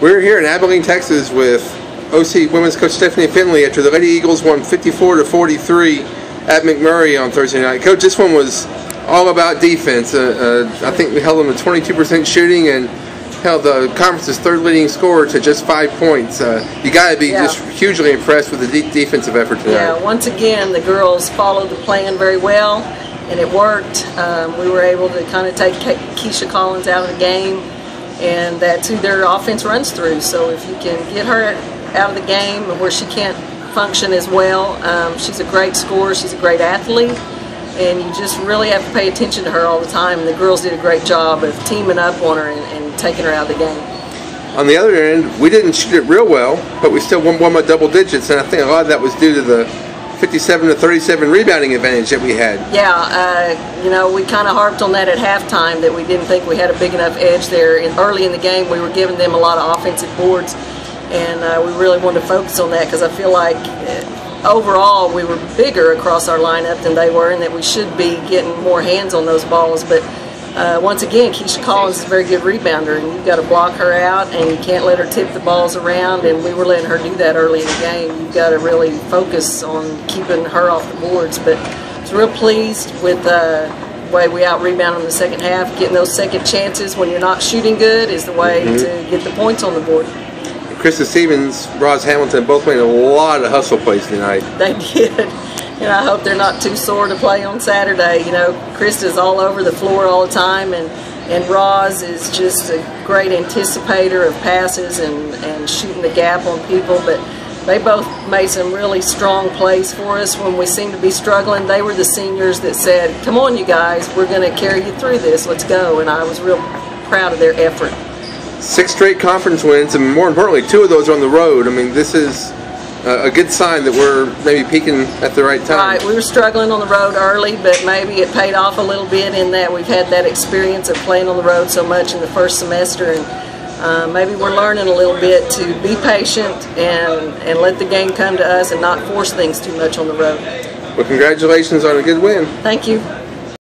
We're here in Abilene, Texas with OC women's coach Stephanie Finley after the Lady Eagles won 54-43 at McMurray on Thursday night. Coach, this one was all about defense. I think we held them to 22% shooting and held the conference's third leading scorer to just 5 points. You got to be just hugely impressed with the defensive effort tonight. Yeah, once again, the girls followed the plan very well, and it worked. We were able to kind of take Keisha Collins out of the game, and that's who their offense runs through. So if you can get her out of the game where she can't function as well, she's a great scorer, she's a great athlete, and you just really have to pay attention to her all the time. And the girls did a great job of teaming up on her and taking her out of the game. On the other end, we didn't shoot it real well, but we still won by double digits, and I think a lot of that was due to the 57-37 rebounding advantage that we had. Yeah, you know, we kind of harped on that at halftime, that we didn't think we had a big enough edge there. Early in the game, we were giving them a lot of offensive boards, and we really wanted to focus on that because I feel like overall we were bigger across our lineup than they were, and that we should be getting more hands on those balls. But once again, Keisha Collins is a very good rebounder, and you've got to block her out, and you can't let her tip the balls around, and we were letting her do that early in the game. You've got to really focus on keeping her off the boards. But I was real pleased with the way we out-rebounded in the second half. Getting those second chances when you're not shooting good is the way to get the points on the board. Krista Stevens, Roz Hamilton both made a lot of hustle plays tonight. They did. And I hope they're not too sore to play on Saturday. You know, Krista's all over the floor all the time, and Roz is just a great anticipator of passes and shooting the gap on people. But they both made some really strong plays for us when we seemed to be struggling. They were the seniors that said, "Come on, you guys, we're going to carry you through this. Let's go." And I was real proud of their effort. 6 straight conference wins, and more importantly, 2 of those are on the road. I mean, this is a good sign that we're maybe peaking at the right time. Right, we were struggling on the road early, but maybe it paid off a little bit in that we've had that experience of playing on the road so much in the first semester, and maybe we're learning a little bit to be patient and let the game come to us and not force things too much on the road. Well, congratulations on a good win. Thank you.